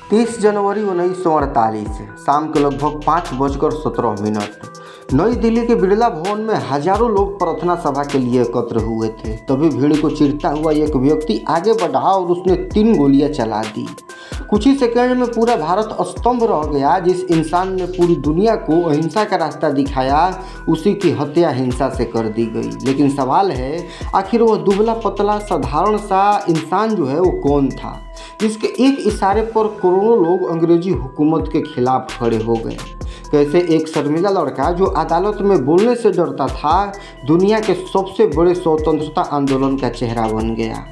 30 जनवरी 1948 शाम के लगभग 5:17 नई दिल्ली के बिरला भवन में हजारों लोग प्रार्थना सभा के लिए एकत्र हुए थे। तभी भीड़ को चीरता हुआ एक व्यक्ति आगे बढ़ा और उसने 3 गोलियां चला दी। कुछ ही सेकंड में पूरा भारत स्तंभ रह गया। जिस इंसान ने पूरी दुनिया को अहिंसा का रास्ता दिखाया, उसी की हत्या हिंसा से कर दी गई। लेकिन सवाल है, आखिर वह दुबला पतला साधारण सा इंसान जो है वो कौन था, जिसके एक इशारे पर करोड़ों लोग अंग्रेजी हुकूमत के खिलाफ खड़े हो गए। कैसे एक शर्मिला लड़का जो अदालत में बोलने से डरता था, दुनिया के सबसे बड़े स्वतंत्रता आंदोलन का चेहरा बन गया।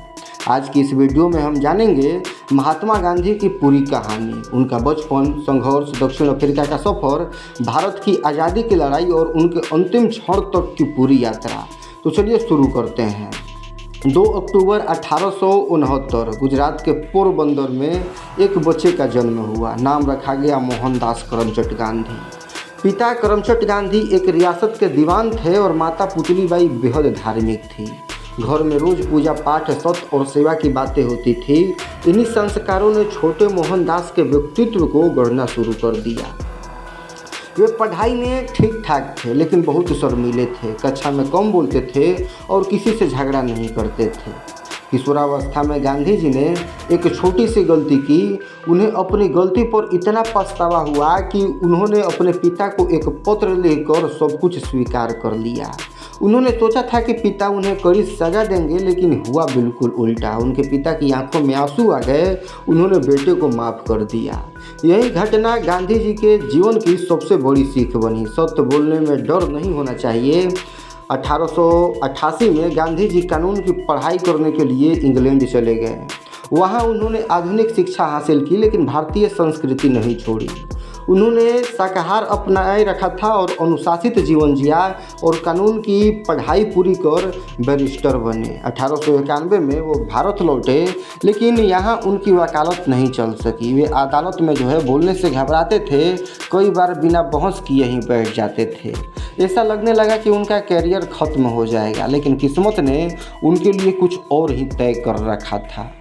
आज की इस वीडियो में हम जानेंगे महात्मा गांधी की पूरी कहानी, उनका बचपन, संघर्ष, दक्षिण अफ्रीका का सफ़र, भारत की आज़ादी की लड़ाई और उनके अंतिम क्षण तक की पूरी यात्रा। तो चलिए शुरू करते हैं। 2 अक्टूबर 1869 गुजरात के पोरबंदर में एक बच्चे का जन्म हुआ। नाम रखा गया मोहनदास करमचंद गांधी। पिता करमचंद गांधी एक रियासत के दीवान थे और माता पुतलीबाई बेहद धार्मिक थी। घर में रोज पूजा पाठ, सत्य और सेवा की बातें होती थी। इन्हीं संस्कारों ने छोटे मोहनदास के व्यक्तित्व को गढ़ना शुरू कर दिया। वे पढ़ाई में ठीक ठाक थे, लेकिन बहुत शर्मीले थे। कक्षा में कम बोलते थे और किसी से झगड़ा नहीं करते थे। किशोरावस्था में गांधी जी ने एक छोटी सी गलती की। उन्हें अपनी गलती पर इतना पछतावा हुआ कि उन्होंने अपने पिता को एक पत्र लिखकर सब कुछ स्वीकार कर लिया। उन्होंने सोचा था कि पिता उन्हें कड़ी सज़ा देंगे, लेकिन हुआ बिल्कुल उल्टा। उनके पिता की आंखों में आंसू आ गए। उन्होंने बेटे को माफ़ कर दिया। यही घटना गांधी जी के जीवन की सबसे बड़ी सीख बनी। सत्य बोलने में डर नहीं होना चाहिए। 1888 में गांधी जी कानून की पढ़ाई करने के लिए इंग्लैंड चले गए। वहाँ उन्होंने आधुनिक शिक्षा हासिल की, लेकिन भारतीय संस्कृति नहीं छोड़ी। उन्होंने शाकाहार अपनाए रखा था और अनुशासित जीवन जिया और कानून की पढ़ाई पूरी कर बैरिस्टर बने। 1891 में वो भारत लौटे, लेकिन यहाँ उनकी वकालत नहीं चल सकी। वे अदालत में जो है बोलने से घबराते थे। कई बार बिना बहस किए ही बैठ जाते थे। ऐसा लगने लगा कि उनका कैरियर ख़त्म हो जाएगा, लेकिन किस्मत ने उनके लिए कुछ और ही तय कर रखा था।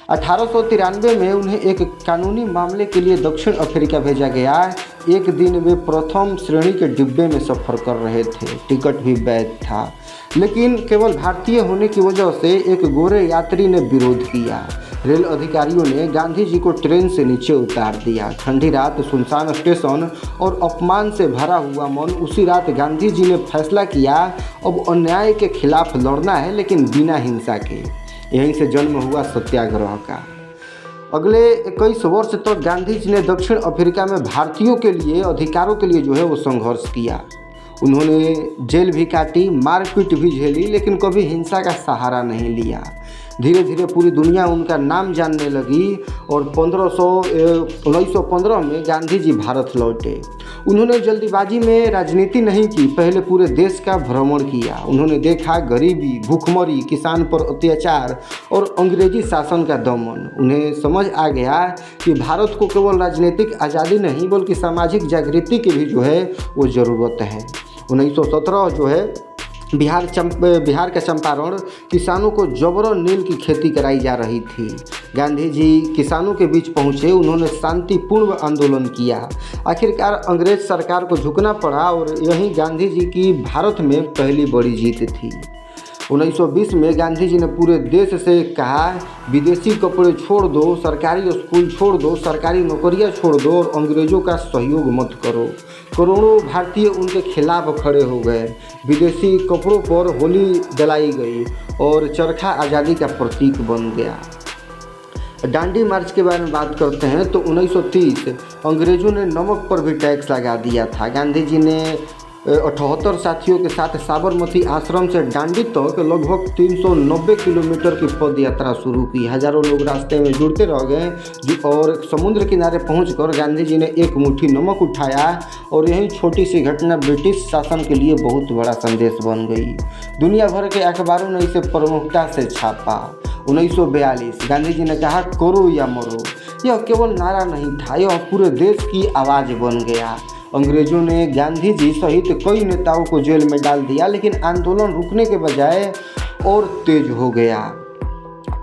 1893 में उन्हें एक कानूनी मामले के लिए दक्षिण अफ्रीका भेजा गया। एक दिन वे प्रथम श्रेणी के डिब्बे में सफ़र कर रहे थे। टिकट भी वैध था, लेकिन केवल भारतीय होने की वजह से एक गोरे यात्री ने विरोध किया। रेल अधिकारियों ने गांधी जी को ट्रेन से नीचे उतार दिया। ठंडी रात, सुनसान स्टेशन और अपमान से भरा हुआ मन। उसी रात गांधी जी ने फैसला किया, अब अन्याय के खिलाफ लड़ना है, लेकिन बिना हिंसा के। यहीं से जन्म हुआ सत्याग्रह का। अगले 21 वर्ष तक गांधी जी ने दक्षिण अफ्रीका में भारतीयों के लिए, अधिकारों के लिए जो है वो संघर्ष किया। उन्होंने जेल भी काटी, मारपीट भी झेली, लेकिन कभी हिंसा का सहारा नहीं लिया। धीरे धीरे पूरी दुनिया उनका नाम जानने लगी और 1915 में गांधी जी भारत लौटे। उन्होंने जल्दीबाजी में राजनीति नहीं की, पहले पूरे देश का भ्रमण किया। उन्होंने देखा गरीबी, भूखमरी, किसान पर अत्याचार और अंग्रेजी शासन का दमन। उन्हें समझ आ गया कि भारत को केवल राजनीतिक आज़ादी नहीं, बल्कि सामाजिक जागृति की भी जो है वो ज़रूरत है। 1917 जो है बिहार का चंपारण किसानों को जबरन नील की खेती कराई जा रही थी। गांधी जी किसानों के बीच पहुंचे। उन्होंने शांतिपूर्ण आंदोलन किया। आखिरकार अंग्रेज सरकार को झुकना पड़ा और यही गांधी जी की भारत में पहली बड़ी जीत थी। 1920 में गांधी जी ने पूरे देश से कहा, विदेशी कपड़े छोड़ दो, सरकारी स्कूल छोड़ दो, सरकारी नौकरियां छोड़ दो और अंग्रेज़ों का सहयोग मत करो। करोड़ों भारतीय उनके खिलाफ खड़े हो गए। विदेशी कपड़ों पर होली जलाई गई और चरखा आज़ादी का प्रतीक बन गया। डांडी मार्च के बारे में बात करते हैं तो 1930 अंग्रेज़ों ने नमक पर भी टैक्स लगा दिया था। गांधी जी ने 78 साथियों के साथ साबरमती आश्रम से डांडी तक लगभग 390 किलोमीटर की पद यात्रा शुरू की। हजारों लोग रास्ते में जुड़ते रह गए और समुद्र किनारे पहुंचकर गांधी जी ने एक मुट्ठी नमक उठाया और यही छोटी सी घटना ब्रिटिश शासन के लिए बहुत बड़ा संदेश बन गई। दुनिया भर के अखबारों ने इसे प्रमुखता से छापा। 1942 गांधी जी ने कहा, करो या मरो। यह केवल नारा नहीं था, यह पूरे देश की आवाज़ बन गया। अंग्रेजों ने गांधी जी सहित कई नेताओं को जेल में डाल दिया, लेकिन आंदोलन रुकने के बजाय और तेज हो गया।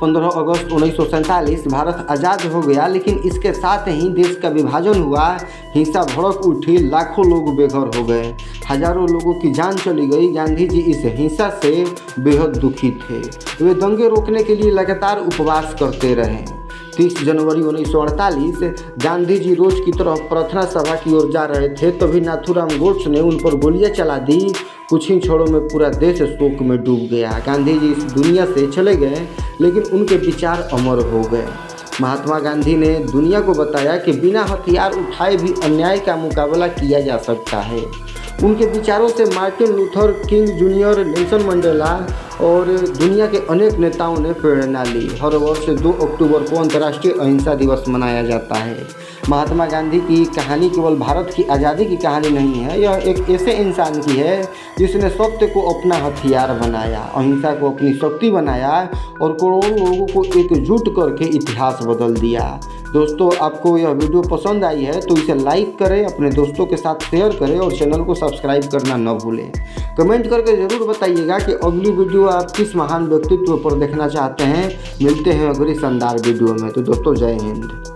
15 अगस्त 1947 भारत आज़ाद हो गया, लेकिन इसके साथ ही देश का विभाजन हुआ, हिंसा भड़क उठी, लाखों लोग बेघर हो गए, हजारों लोगों की जान चली गई। गांधी जी इस हिंसा से बेहद दुखी थे। वे दंगे रोकने के लिए लगातार उपवास करते रहे। 30 जनवरी 1948 गांधी जी रोज की तरह प्रार्थना सभा की ओर जा रहे थे, तभी नाथूराम गोड्से ने उन पर गोलियां चला दी। कुछ ही क्षणों में पूरा देश शोक में डूब गया। गांधी जी इस दुनिया से चले गए, लेकिन उनके विचार अमर हो गए। महात्मा गांधी ने दुनिया को बताया कि बिना हथियार उठाए भी अन्याय का मुकाबला किया जा सकता है। उनके विचारों से Martin Luther king junior, Nelson Mandela और दुनिया के अनेक नेताओं ने प्रेरणा ली। हर वर्ष 2 अक्टूबर को अंतर्राष्ट्रीय अहिंसा दिवस मनाया जाता है। महात्मा गांधी की कहानी केवल भारत की आज़ादी की कहानी नहीं है, यह एक ऐसे इंसान की है जिसने सत्य को अपना हथियार बनाया, अहिंसा को अपनी शक्ति बनाया और करोड़ों लोगों को एकजुट करके इतिहास बदल दिया। दोस्तों, आपको यह वीडियो पसंद आई है तो इसे लाइक करें, अपने दोस्तों के साथ शेयर करें और चैनल को सब्सक्राइब करना न भूलें। कमेंट करके ज़रूर बताइएगा कि अगली वीडियो आप किस महान व्यक्तित्व पर देखना चाहते हैं। मिलते हैं अगली शानदार वीडियो में। तो दोस्तों, जय हिंद।